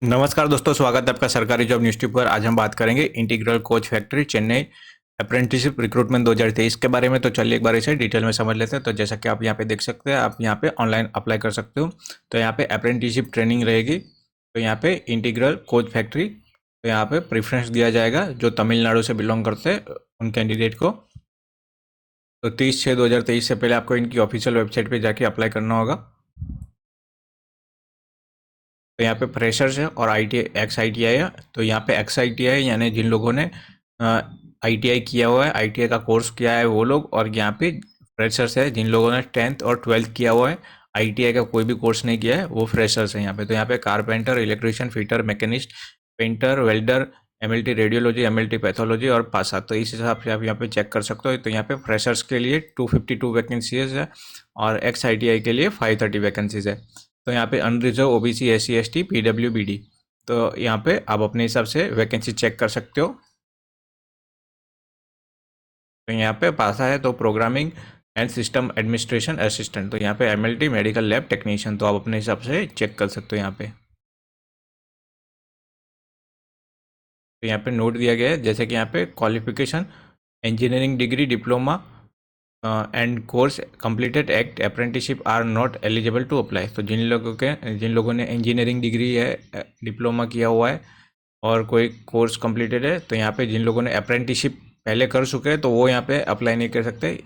नमस्कार दोस्तों, स्वागत है आपका सरकारी जॉब न्यूज़ ट्यूब पर। आज हम बात करेंगे integral coach factory Chennai apprenticeship recruitment 2023 के बारे में। तो चलिए एक बार इसे डिटेल में समझ लेते हैं। तो जैसा कि आप यहाँ पे देख सकते हैं, आप यहाँ पे ऑनलाइन अप्लाई कर सकते हो। तो यहाँ पे अप्रेंटिसशिप ट्रेनिंग रहेगी। तो यहाँ पे इंटीग्रल कोच फैक्ट्री, तो यहाँ पे प्रेफरेंस दिया जाएगा जो तमिलनाडु से बिलोंग करते हैं उन कैंडिडेट को। तो 30/6/2023 से पहले आपको इनकी ऑफिशियल वेबसाइट पर जाके अप्लाई करना होगा। तो यहाँ पे फ्रेशर्स है और एक्स आई टी आई है। तो यहाँ पे एक्स आई टी आई यानी जिन लोगों ने आई टी आई किया हुआ है, आई टी आई का कोर्स किया है वो लोग। और यहाँ पे फ्रेशर्स है जिन लोगों ने 10th और 12th किया हुआ है, आई टी आई का कोई भी कोर्स नहीं किया है, वो फ्रेशर्स है यहाँ पे। तो यहाँ पे carpenter, electrician, fitter, machinist, painter, welder, MLT radiology, MLT pathology और पासा। तो इस हिसाब से आप यहाँ पे चेक कर सकते हो। तो यहाँ पे फ्रेशर्स के लिए 252 वैकेंसीज है और एक्स आई टी आई के लिए 530 वैकेंसीज है। तो यहाँ पे unreserved, OBC, SC, ST, PWBD. तो यहाँ पे आप अपने हिसाब से वैकेंसी चेक कर सकते हो। तो यहाँ पे पासा है तो programming and system administration assistant. तो यहाँ पे एमएलटी मेडिकल लैब टेक्नीशियन। तो आप अपने हिसाब से चेक कर सकते हो यहाँ पे। तो यहाँ पे नोट दिया गया है जैसे कि यहाँ पे qualification engineering degree, diploma and course completed act apprenticeship are not eligible to apply. तो जिन लोगों ने इंजीनियरिंग डिग्री है, डिप्लोमा किया हुआ है और कोई कोर्स कंप्लीटेड है, तो यहाँ पे जिन लोगों ने अप्रेंटिसशिप पहले कर चुके हैं तो वो यहाँ पे अप्लाई नहीं कर सकते।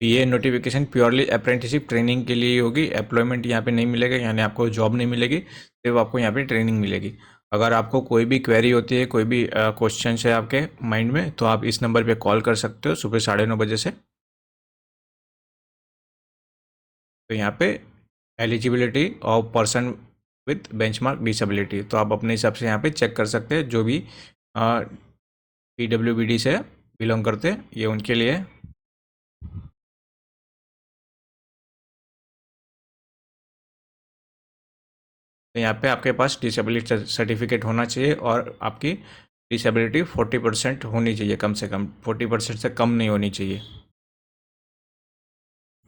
ये नोटिफिकेशन प्योरली अप्रेंटिसशिप ट्रेनिंग के लिए होगी। एम्प्लॉयमेंट यहाँ पे नहीं मिलेगा, यानी आपको जॉब नहीं मिलेगी, सिर्फ आपको यहाँ पे ट्रेनिंग मिलेगी। अगर आपको कोई भी क्वेरी होती है, कोई भी क्वेश्चन है आपके माइंड में, तो आप इस नंबर पे कॉल कर सकते हो सुबह 9:30 बजे से। तो यहाँ पे eligibility of person with benchmark disability, तो आप अपने हिसाब से यहाँ पे चेक कर सकते हैं। जो भी पीडब्ल्यूबीडी से बिलोंग करते हैं ये उनके लिए। तो यहाँ पे आपके पास डिसेबिलिटी सर्टिफिकेट होना चाहिए और आपकी डिसेबिलिटी 40% होनी चाहिए, कम से कम 40% से कम नहीं होनी चाहिए।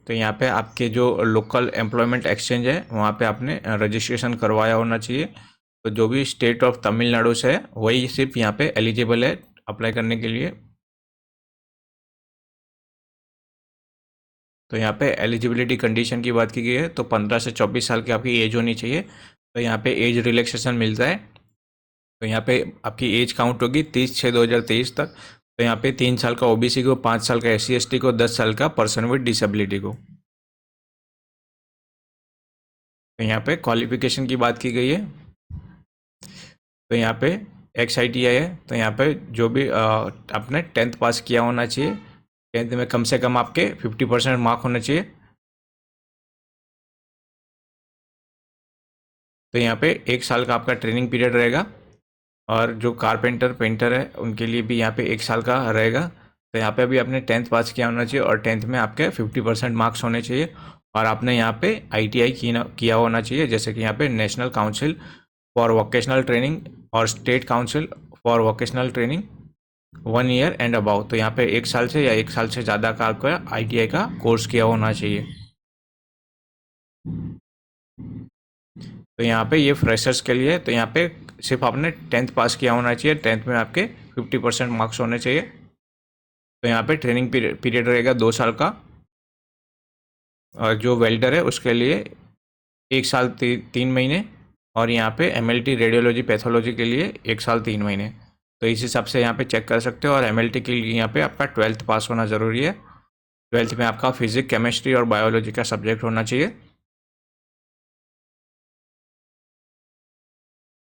तो यहाँ पे आपके जो लोकल एम्प्लॉयमेंट एक्सचेंज है वहाँ पे आपने रजिस्ट्रेशन करवाया होना चाहिए। तो जो भी स्टेट ऑफ तमिलनाडु से है वही सिर्फ यहाँ पे एलिजिबल है अप्लाई करने के लिए। तो यहाँ पे एलिजिबिलिटी कंडीशन की बात की गई है, तो 15 से 24 साल की आपकी एज होनी चाहिए। तो यहाँ पे एज रिलैक्सेशन मिलता है। तो यहाँ पे आपकी एज काउंट होगी 30/6/2023 तक। तो यहाँ पे 3 साल का ओबीसी को, 5 साल का एससी एसटी को, 10 साल का पर्सन विद डिसेबिलिटी को। तो यहाँ पे क्वालिफिकेशन की बात की गई है। तो यहाँ पे एक्स आई टी आई है, तो यहाँ पे जो भी आपने 10th पास किया होना चाहिए, 10th में कम से कम आपके 50% मार्क होना चाहिए। तो यहाँ पे 1 साल का आपका ट्रेनिंग पीरियड रहेगा। और जो कारपेंटर, पेंटर है उनके लिए भी यहाँ पे 1 साल का रहेगा। तो यहाँ पे भी आपने 10th पास किया होना चाहिए और 10th में आपके 50% मार्क्स होने चाहिए। और आपने यहाँ पे ITI किया होना चाहिए, जैसे कि यहाँ पे national council for vocational training और state council for vocational training 1 year and above. तो यहाँ पे 1 साल से या 1 साल से ज़्यादा का आपका ITI का कोर्स किया होना चाहिए। तो यहाँ पे ये फ्रेशर्स के लिए, तो यहाँ पे सिर्फ आपने 10th पास किया होना चाहिए, 10th में आपके 50% मार्क्स होने चाहिए। तो यहाँ पे ट्रेनिंग पीरियड रहेगा 2 साल का। और जो वेल्डर है उसके लिए 1 साल 3 महीने। और यहाँ पे MLT रेडियोलॉजी पैथोलॉजी के लिए 1 साल 3 महीने। तो इस हिसाब से यहाँ पे चेक कर सकते हो। और MLT के लिए यहाँ पे आपका 12th पास होना ज़रूरी है। 12th में आपका फिजिक्स, केमिस्ट्री और बायोलॉजी का सब्जेक्ट होना चाहिए।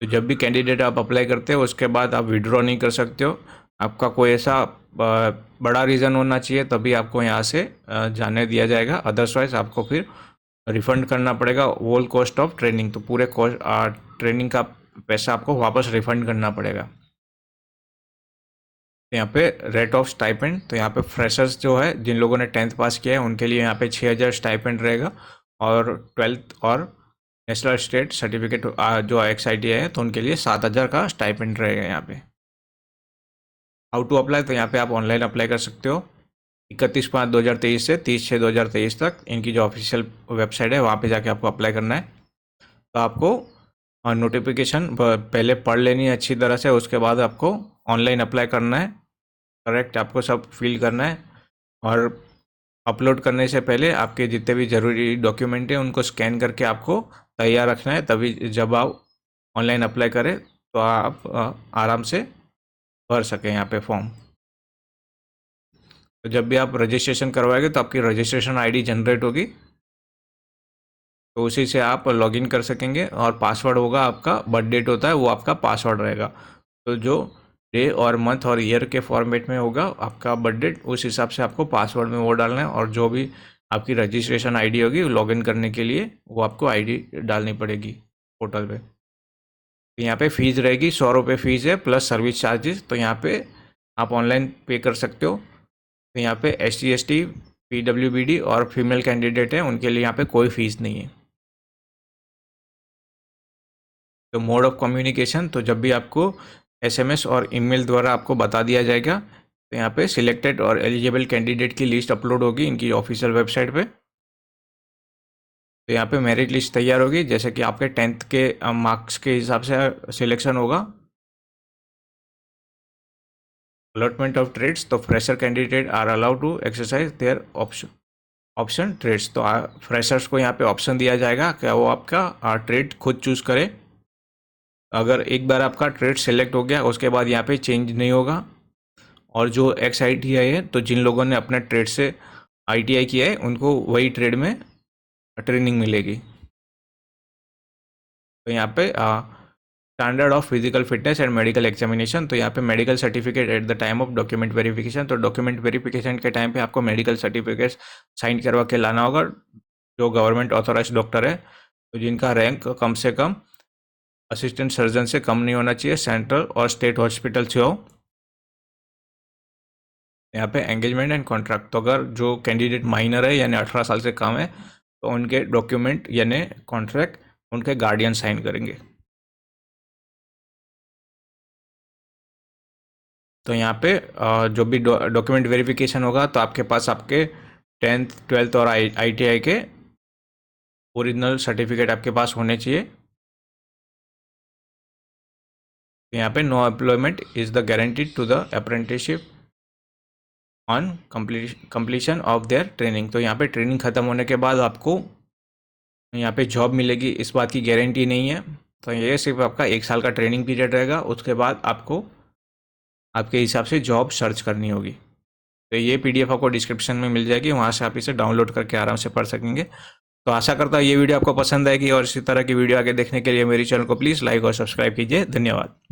तो जब भी कैंडिडेट आप अप्लाई करते हो उसके बाद आप विड्रॉ नहीं कर सकते हो। आपका कोई ऐसा बड़ा रीज़न होना चाहिए तभी आपको यहाँ से जाने दिया जाएगा, अदरवाइज आपको फिर रिफ़ंड करना पड़ेगा होल कॉस्ट ऑफ ट्रेनिंग। तो पूरे ट्रेनिंग का पैसा आपको वापस रिफ़ंड करना पड़ेगा। तो यहाँ पे रेट ऑफ स्टाइपेंड, तो यहाँ पे फ्रेशर्स जो है जिन लोगों ने 10th पास किया है उनके लिए यहाँ पे 6,000 स्टाइपेंड रहेगा। और 12th और नेशनल स्टेट सर्टिफिकेट जो XITI है तो उनके लिए 7,000 का स्टाइपेंड रहेगा यहाँ पे। हाउ टू अप्लाई, तो यहाँ पे आप ऑनलाइन अप्लाई कर सकते हो 31/5/2023 से 30/6/2023 तक। इनकी जो ऑफिशियल वेबसाइट है वहाँ पे जाके आपको अप्लाई करना है। तो आपको नोटिफिकेशन पहले पढ़ लेनी है अच्छी तरह से, उसके बाद आपको ऑनलाइन अप्लाई करना है। करेक्ट, आपको सब फिल करना है और अपलोड करने से पहले आपके जितने भी ज़रूरी डॉक्यूमेंट हैं उनको स्कैन करके आपको तैयार रखना है, तभी जब आप ऑनलाइन अप्लाई करें तो आप आराम से भर सकें यहाँ पे फॉर्म। तो जब भी आप रजिस्ट्रेशन करवाएंगे तो आपकी रजिस्ट्रेशन आईडी जनरेट होगी, तो उसी से आप लॉगिन कर सकेंगे और पासवर्ड होगा आपका, बर्थ डेट होता है वो आपका पासवर्ड रहेगा। तो जो डे और मंथ और ईयर के फॉर्मेट में होगा आपका बर्थ डेट, उस हिसाब से आपको पासवर्ड में वो डालना है, और जो भी आपकी रजिस्ट्रेशन आईडी होगी लॉगिन करने के लिए वो आपको आईडी डालनी पड़ेगी पोर्टल पे। तो यहाँ पे फीस रहेगी 100 रुपये फीस है प्लस सर्विस चार्जेस। तो यहाँ पे आप ऑनलाइन पे कर सकते हो। तो यहाँ पे SC ST PWBD और फीमेल कैंडिडेट हैं उनके लिए यहाँ पे कोई फीस नहीं है। तो मोड ऑफ कम्युनिकेशन, तो जब भी आपको SMS और ईमेल द्वारा आपको बता दिया जाएगा, तो यहाँ पे सिलेक्टेड और एलिजिबल कैंडिडेट की लिस्ट अपलोड होगी इनकी ऑफिशियल वेबसाइट पे। तो यहाँ पे मेरिट लिस्ट तैयार होगी, जैसे कि आपके 10th के मार्क्स के हिसाब से सिलेक्शन होगा। अलॉटमेंट ऑफ ट्रेड्स, तो fresher candidate are allowed to exercise their option trades. तो फ्रेशर्स को यहाँ पे ऑप्शन दिया जाएगा कि वो आपका ट्रेड खुद चूज़ करे। अगर एक बार आपका ट्रेड सेलेक्ट हो गया उसके बाद यहाँ पे चेंज नहीं होगा। और जो XITI है, तो जिन लोगों ने अपने ट्रेड से ITI किया है उनको वही ट्रेड में ट्रेनिंग मिलेगी। तो यहाँ पे standard of physical fitness and medical examination, तो यहाँ पे medical certificate at the time of document verification. तो डॉक्यूमेंट वेरिफिकेशन के टाइम पे आपको मेडिकल सर्टिफिकेट साइन करवा के लाना होगा, जो गवर्नमेंट ऑथोराइज डॉक्टर है, तो जिनका रैंक कम से कम असिस्टेंट सर्जन से कम नहीं होना चाहिए, सेंट्रल और स्टेट हॉस्पिटल से हो। यहाँ पे एंगेजमेंट एंड कॉन्ट्रैक्ट, तो अगर जो कैंडिडेट माइनर है यानी 18 साल से कम है तो उनके डॉक्यूमेंट यानी कॉन्ट्रैक्ट उनके गार्डियन साइन करेंगे। तो यहाँ पे जो भी डॉक्यूमेंट वेरिफिकेशन होगा तो आपके पास आपके 10th 12th और ITI के ओरिजिनल सर्टिफिकेट आपके पास होने चाहिए। तो यहाँ पे no employment is the guaranteed to the apprenticeship on completion of their training. तो यहाँ पे ट्रेनिंग ख़त्म होने के बाद आपको यहाँ पे जॉब मिलेगी इस बात की गारंटी नहीं है। तो ये सिर्फ आपका 1 साल का ट्रेनिंग पीरियड रहेगा, उसके बाद आपको आपके हिसाब से जॉब सर्च करनी होगी। तो ये PDF आपको डिस्क्रिप्शन में मिल जाएगी, वहाँ से आप इसे डाउनलोड करके आराम से पढ़ सकेंगे। तो आशा करता हूँ ये वीडियो आपको पसंद आएगी, और इसी तरह की वीडियो आगे देखने के लिए मेरे चैनल को प्लीज़ लाइक और सब्सक्राइब कीजिए। धन्यवाद।